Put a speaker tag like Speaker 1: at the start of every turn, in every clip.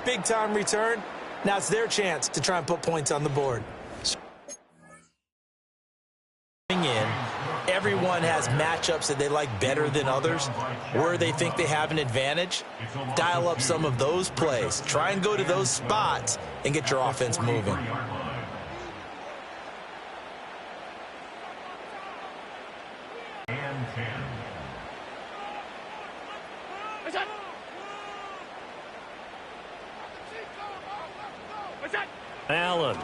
Speaker 1: Big time return. Now it's their chance to try and put points on the board. Everyone has matchups that they like better than others, where they think they have an advantage. Dial up some of those plays. Try and go to those spots and get your offense moving.
Speaker 2: Allen.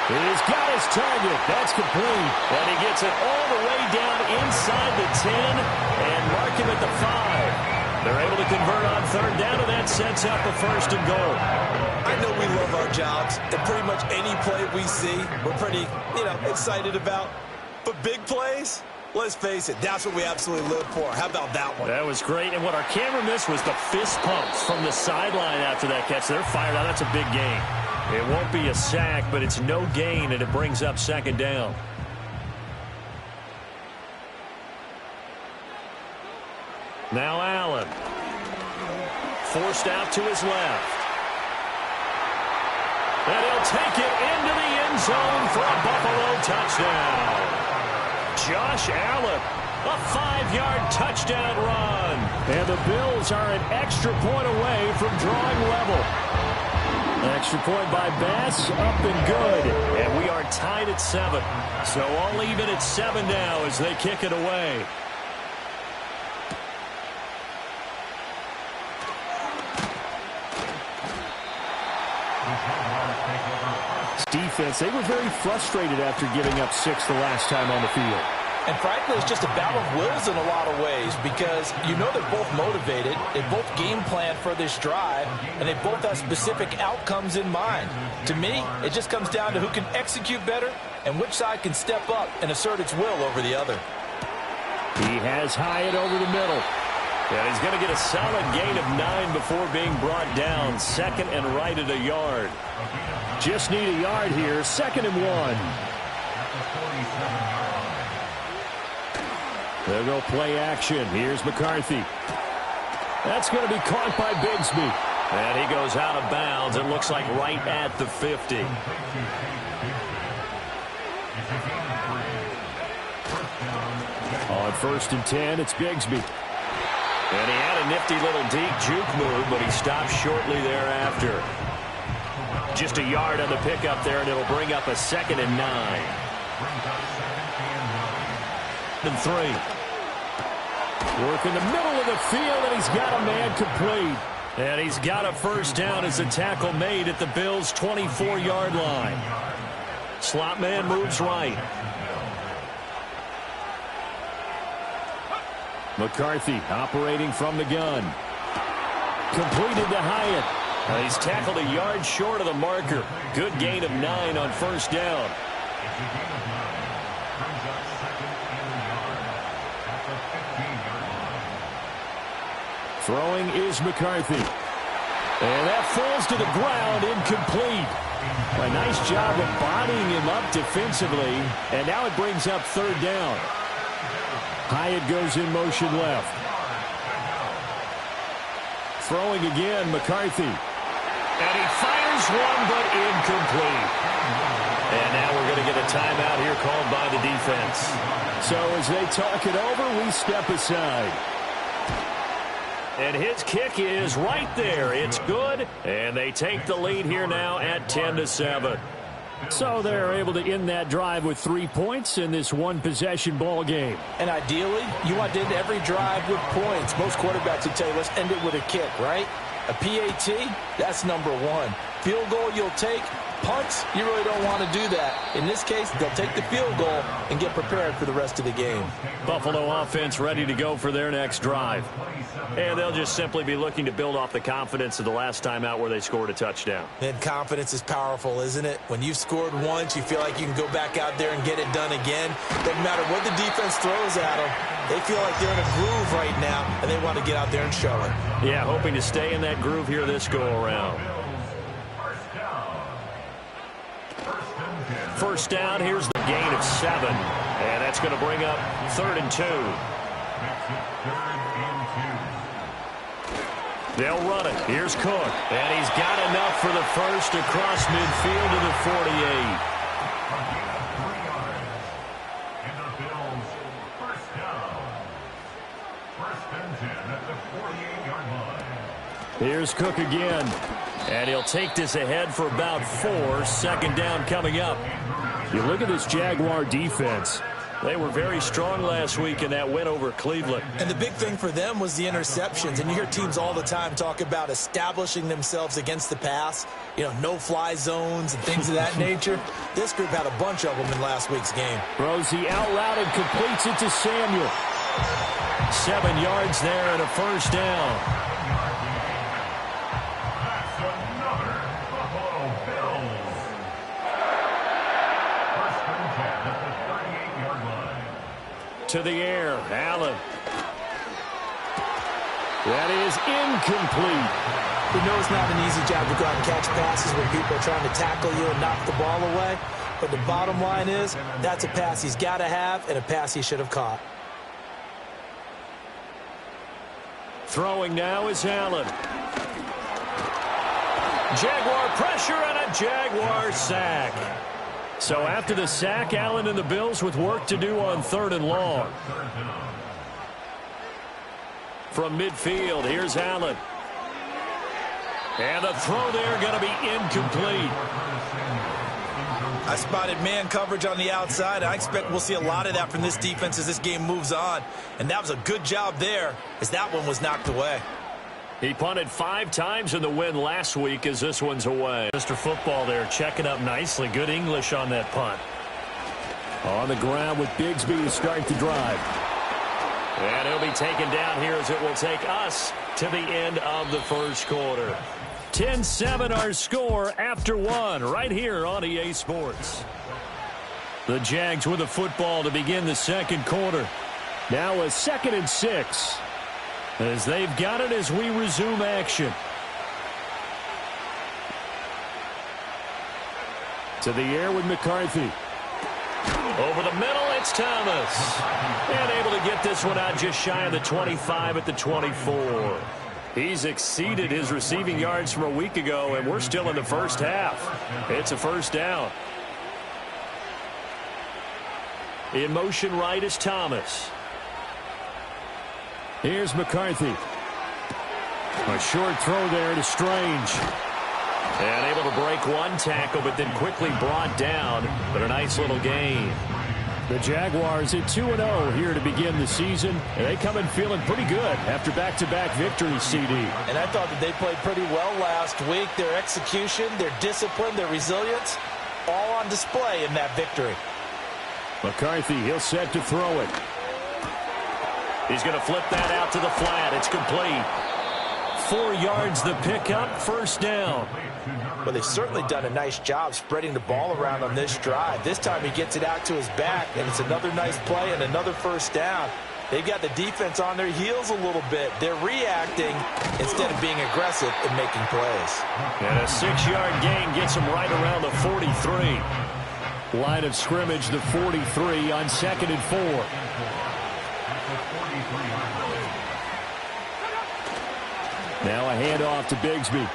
Speaker 2: He's got his target. That's complete. And he gets it all the way down inside the 10 and mark him at the 5. They're able to convert on third down, and that sets up a 1st and goal.
Speaker 1: I know we love our jobs, and pretty much any play we see, we're pretty, excited about. But big plays, let's face it, that's what we absolutely live for. How about that one?
Speaker 2: That was great, and what our camera missed was the fist pumps from the sideline after that catch. They're fired out. That's a big gain. It won't be a sack, but it's no gain, and it brings up 2nd down. Now Allen. Forced out to his left. And he'll take it into the end zone for a Buffalo touchdown. Josh Allen, a 5-yard touchdown run. And the Bills are an extra point away from drawing level. Extra point by Bass, up and good. And we are tied at 7. So all even at 7 now as they kick it away. Defense, they were very frustrated after giving up 6 the last time on the field.
Speaker 1: And frankly, it's just a battle of wills in a lot of ways because they're both motivated, they both game plan for this drive, and they both have specific outcomes in mind. To me, it just comes down to who can execute better and which side can step up and assert its will over the other.
Speaker 2: He has Hyatt over the middle. And he's going to get a solid gain of 9 before being brought down. 2nd and right at a yard. Just need a yard here. 2nd and 1. They'll go play action. Here's McCarthy. That's going to be caught by Bigsby. And he goes out of bounds. It looks like right at the 50. On 1st and 10, it's Bigsby. And he had a nifty little deep juke move, but he stopped shortly thereafter. Just a yard on the pickup there, and it'll bring up a 2nd and 9. And 3. Work in the middle of the field, and he's got a man complete. And he's got a 1st down as the tackle made at the Bills' 24-yard line. Slot man moves right. McCarthy operating from the gun. Completed to Hyatt. He's tackled a yard short of the marker. Good gain of 9 on 1st down. Throwing is McCarthy. And that falls to the ground, incomplete. A nice job of bodying him up defensively. And now it brings up 3rd down. Hyatt goes in motion left. Throwing again, McCarthy. And he fires one, but incomplete. And now we're going to get a timeout here called by the defense. So as they talk it over, we step aside. And his kick is right there. It's good. And they take the lead here now at 10-7. So they're able to end that drive with 3 points in this one-possession ball game.
Speaker 1: And ideally, you want to end every drive with points. Most quarterbacks would tell you, let's end it with a kick, right? A PAT, that's number 1. Field goal you'll take. Punts, you really don't want to do that. In this case, they'll take the field goal and get prepared for the rest of the game.
Speaker 2: Buffalo offense ready to go for their next drive. And they'll just simply be looking to build off the confidence of the last time out where they scored a touchdown.
Speaker 1: And confidence is powerful, isn't it? When you've scored once, you feel like you can go back out there and get it done again. Doesn't matter what the defense throws at them. They feel like they're in a groove right now, and they want to get out there and show it.
Speaker 2: Yeah, hoping to stay in that groove here this go-around. 1st down, here's the gain of 7. And that's going to bring up 3rd and 2. They'll run it. Here's Cook. And he's got enough for the first across midfield to the 48. Here's Cook again. And he'll take this ahead for about 4. Second down coming up. You look at this Jaguar defense. They were very strong last week in that win over Cleveland.
Speaker 1: And the big thing for them was the interceptions. And you hear teams all the time talk about establishing themselves against the pass. You know, no-fly zones and things of that nature. This group had a bunch of them in last week's game.
Speaker 2: Throws the out route and completes it to Samuel. 7 yards there and a first down. To the air, Allen. That is incomplete.
Speaker 1: We know it's not an easy job to go out and catch passes when people are trying to tackle you and knock the ball away. But the bottom line is, that's a pass he's got to have and a pass he should have caught.
Speaker 2: Throwing now is Allen. Jaguar pressure and a Jaguar sack. So after the sack, Allen and the Bills with work to do on 3rd and long. From midfield, here's Allen. And the throw there going to be incomplete.
Speaker 1: I spotted man coverage on the outside. I expect we'll see a lot of that from this defense as this game moves on. And that was a good job there as that one was knocked away.
Speaker 2: He punted 5 times in the win last week as this one's away. Mr. Football there checking up nicely. Good English on that punt. On the ground with Bigsby to start the drive. And he'll be taken down here as it will take us to the end of the first quarter. 10-7 our score after 1 right here on EA Sports. The Jags with the football to begin the second quarter. Now a 2nd and 6. As they've got it as we resume action. To the air with McCarthy. Over the middle, it's Thomas. And able to get this one out just shy of the 25 at the 24. He's exceeded his receiving yards from a week ago, and we're still in the first half. It's a first down. In motion right is Thomas. Here's McCarthy. A short throw there to Strange. And able to break one tackle, but then quickly brought down. But a nice little gain. The Jaguars at 2-0 here to begin the season. And they come in feeling pretty good after back-to-back victories, CD.
Speaker 1: And I thought that they played pretty well last week. Their execution, their discipline, their resilience, all on display in that victory.
Speaker 2: McCarthy, he'll set to throw it. He's going to flip that out to the flat. It's complete. 4 yards the pickup, first down.
Speaker 1: Well, they've certainly done a nice job spreading the ball around on this drive. This time he gets it out to his back, and it's another nice play and another first down. They've got the defense on their heels a little bit. They're reacting instead of being aggressive and making plays.
Speaker 2: And a 6-yard gain gets them right around the 43. Line of scrimmage, the 43 on 2nd and 4. Now a handoff to Bigsby.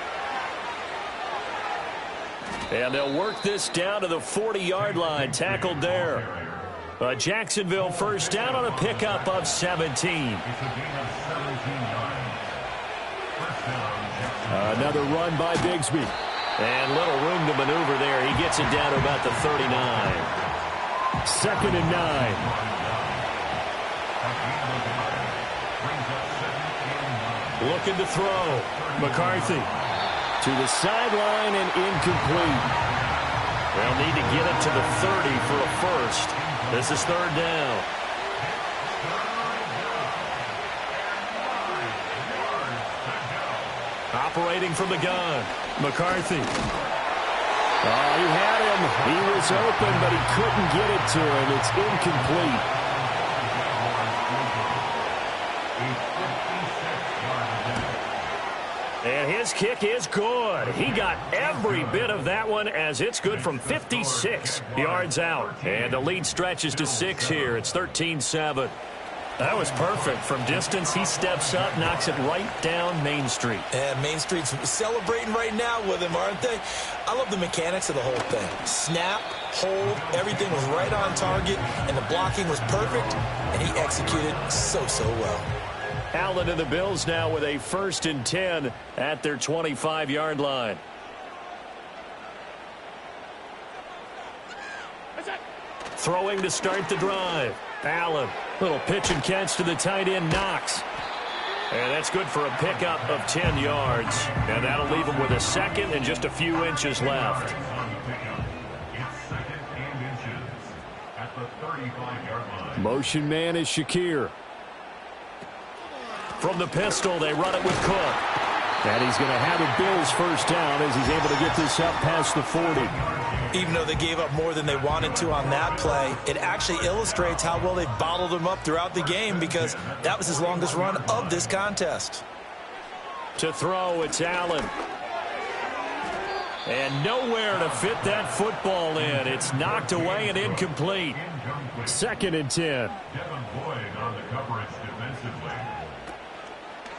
Speaker 2: And they'll work this down to the 40-yard line. Tackled there. A Jacksonville first down on a pickup of 17. Another run by Bigsby. And little room to maneuver there. He gets it down to about the 39. 2nd and 9. Looking to throw. McCarthy to the sideline and incomplete. They'll need to get it to the 30 for a first. This is 3rd down. Operating from the gun. McCarthy. Oh, he had him. He was open, but he couldn't get it to him. It's incomplete. And his kick is good. He got every bit of that one as it's good from 56 yards out. And the lead stretches to 6 here. It's 13-7. That was perfect. From distance, he steps up, knocks it right down Main Street.
Speaker 1: And Main Street's celebrating right now with him, aren't they? I love the mechanics of the whole thing. Snap, hold, everything was right on target, and the blocking was perfect, and he executed so well.
Speaker 2: Allen and the Bills now with a 1st and 10 at their 25-yard line. Throwing to start the drive. Allen, little pitch and catch to the tight end, Knox. And that's good for a pickup of 10 yards. And that'll leave him with a second and just a few inches left. Motion man is Shakir. From the pistol, they run it with Cook. And he's going to have a Bills 1st down as he's able to get this up past the 40.
Speaker 1: Even though they gave up more than they wanted to on that play, it actually illustrates how well they bottled him up throughout the game, because that was his longest run of this contest.
Speaker 2: To throw, it's Allen. And nowhere to fit that football in. It's knocked away and incomplete. 2nd and 10.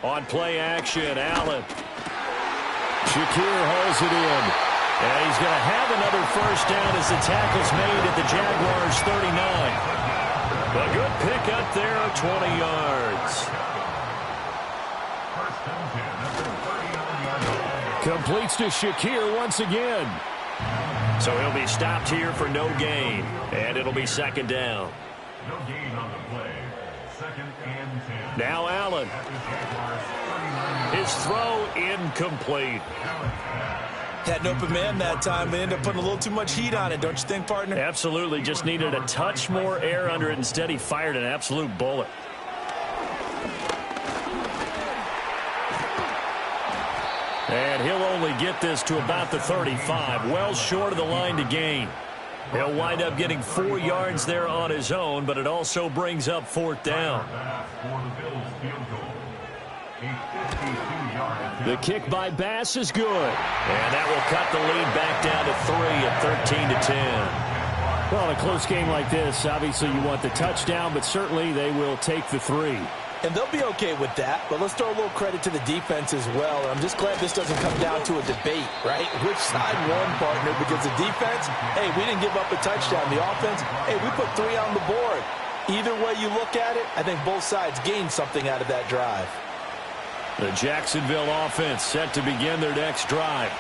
Speaker 2: On play action, Allen. Shakir hauls it in. And he's going to have another 1st down as the tackle's made at the Jaguars' 39. A good pick up there, 20 yards. Completes to Shakir once again. So he'll be stopped here for no gain. And it'll be 2nd down. No gain on the play. 2nd and 10. Now Allen. His throw incomplete.
Speaker 1: Had an open man that time, but ended up putting a little too much heat on it, don't you think, partner?
Speaker 2: Absolutely. Just needed a touch more air under it. Instead, he fired an absolute bullet. And he'll only get this to about the 35, well short of the line to gain. He'll wind up getting 4 yards there on his own, but it also brings up 4th down. The kick by Bass is good. And that will cut the lead back down to 3 at 13-10. Well, in a close game like this, obviously you want the touchdown, but certainly they will take the 3.
Speaker 1: And they'll be okay with that, but let's throw a little credit to the defense as well. I'm just glad this doesn't come down to a debate, right? Which side won, partner? Because the defense, hey, we didn't give up a touchdown. The offense, hey, we put 3 on the board. Either way you look at it, I think both sides gained something out of that drive.
Speaker 2: The Jacksonville offense set to begin their next drive.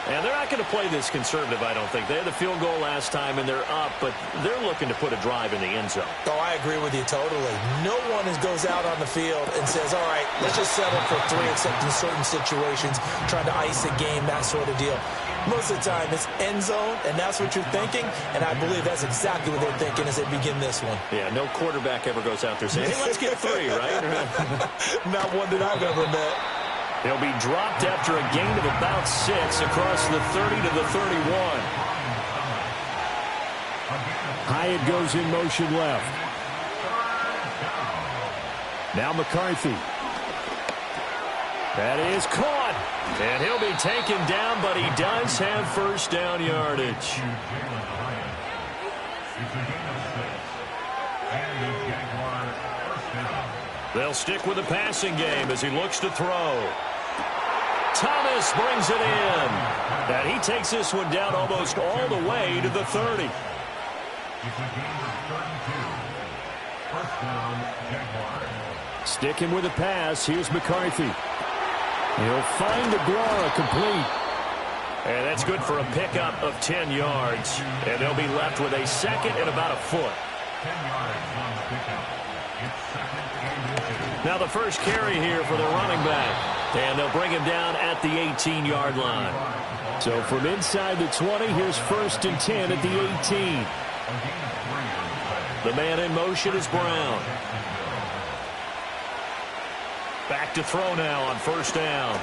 Speaker 2: And they're not going to play this conservative, I don't think. They had the field goal last time, and they're up, but they're looking to put a drive in the end zone.
Speaker 1: Oh, I agree with you totally. No one goes out on the field and says, all right, let's just settle for 3, except in certain situations, trying to ice a game, that sort of deal. Most of the time, it's end zone, and that's what you're thinking, and I believe that's exactly what they're thinking as they begin this one.
Speaker 2: Yeah, no quarterback ever goes out there saying, hey, let's get 3, right?
Speaker 1: Not one that I've ever met.
Speaker 2: He'll be dropped after a gain of about 6 across the 30 to the 31. Hyatt goes in motion left. Now McCarthy. That is caught. And he'll be taken down, but he does have 1st down yardage. They'll stick with the passing game as he looks to throw. Thomas brings it in. And he takes this one down almost all the way to the 30. Sticking with the pass, here's McCarthy. He'll find Aguara complete. And that's good for a pickup of 10 yards. And they'll be left with a 2nd and about a foot. Now the first carry here for the running back. And they'll bring him down at the 18-yard line. So from inside the 20, here's 1st and 10 at the 18. The man in motion is Brown. Back to throw now on 1st down.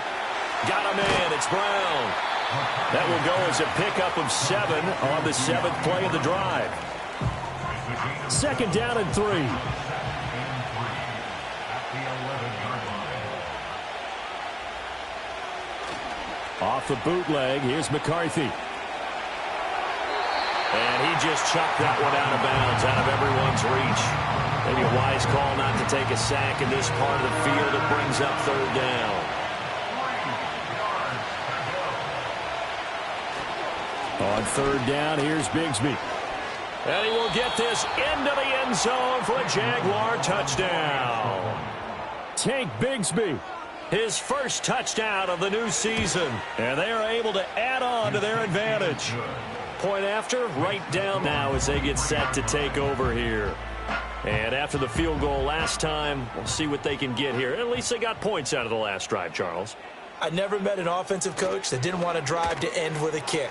Speaker 2: Got him in. It's Brown. That will go as a pickup of 7 on the 7th play of the drive. 2nd down and 3. Off the bootleg, here's McCarthy. And he just chucked that one out of bounds, out of everyone's reach. Maybe a wise call not to take a sack in this part of the field. It brings up third down. On third down, here's Bigsby. And he will get this into the end zone for a Jaguar touchdown. Tank Bigsby, his first touchdown of the new season. And they are able to add on to their advantage. Point after, right down now as they get set to take over here. And after the field goal last time, we'll see what they can get here. At least they got points out of the last drive, Charles.
Speaker 1: I never met an offensive coach that didn't want to drive to end with a kick.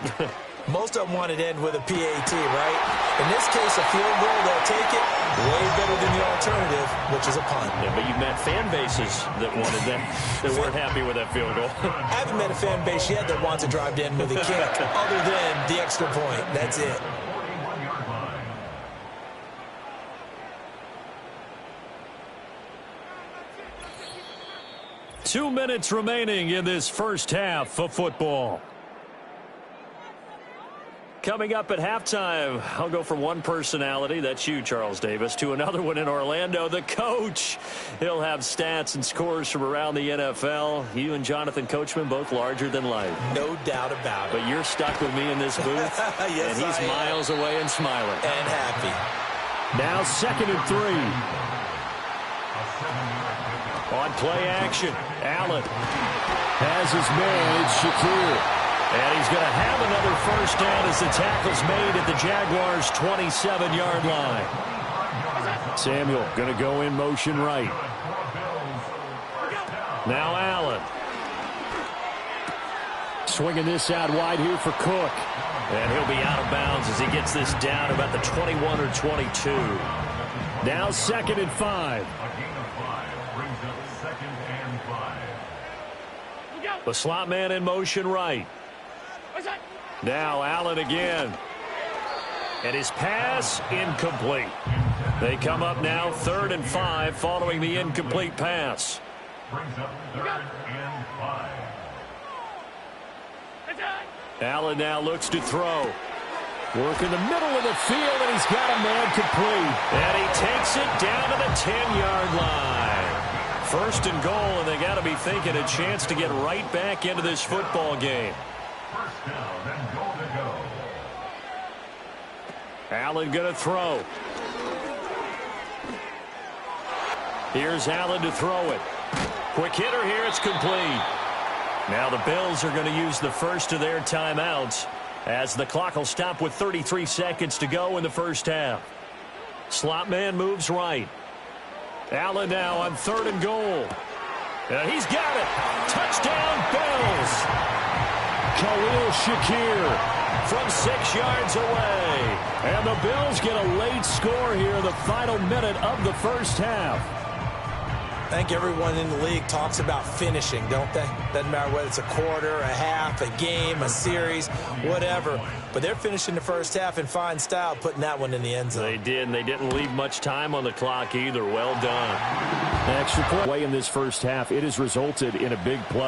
Speaker 1: Most of them want it to end with a PAT, right? In this case, a field goal, they'll take it way better than the alternative, which is a punt.
Speaker 2: Yeah, but you've met fan bases that wanted that, that weren't happy with that field goal.
Speaker 1: I haven't met a fan base yet that wants to drive to end with a kick, other than the extra point. That's it.
Speaker 2: Two minutes remaining in this first half of football. Coming up at halftime, I'll go from one personality, that's you, Charles Davis, to another one in Orlando, the coach. He'll have stats and scores from around the NFL. You and Jonathan Coachman, both larger than life.
Speaker 1: No doubt about it.
Speaker 2: But you're stuck with me in this booth,
Speaker 1: yes,
Speaker 2: and he's miles away and smiling.
Speaker 1: And happy.
Speaker 2: Now 2nd and 3. On play action, Allen has his man, it's Shakir. And he's going to have another first down as the tackle's made at the Jaguars' 27-yard line. Samuel going to go in motion right. Now Allen. Swinging this out wide here for Cook. And he'll be out of bounds as he gets this down about the 21 or 22. Now 2nd and 5. The slot man in motion right. Now Allen again. And his pass incomplete. They come up now 3rd and 5 following the incomplete pass. Allen now looks to throw. Work in the middle of the field, and he's got a man complete. And he takes it down to the 10-yard line. 1st and goal, and they got to be thinking a chance to get right back into this football game. Allen going to throw. Here's Allen to throw it. Quick hitter here, it's complete. Now the Bills are going to use the first of their timeouts as the clock will stop with 33 seconds to go in the first half. Slot man moves right. Allen now on 3rd and goal. And he's got it. Touchdown, Bills. Khalil Shakir from 6 yards away. And the Bills get a late score here in the final minute of the first half.
Speaker 1: I think everyone in the league talks about finishing, don't they? Doesn't matter whether it's a quarter, a half, a game, a series, whatever. But they're finishing the first half in fine style, putting that one in the end zone.
Speaker 2: They did, and they didn't leave much time on the clock either. Well done. Extra point in this first half. It has resulted in a big play.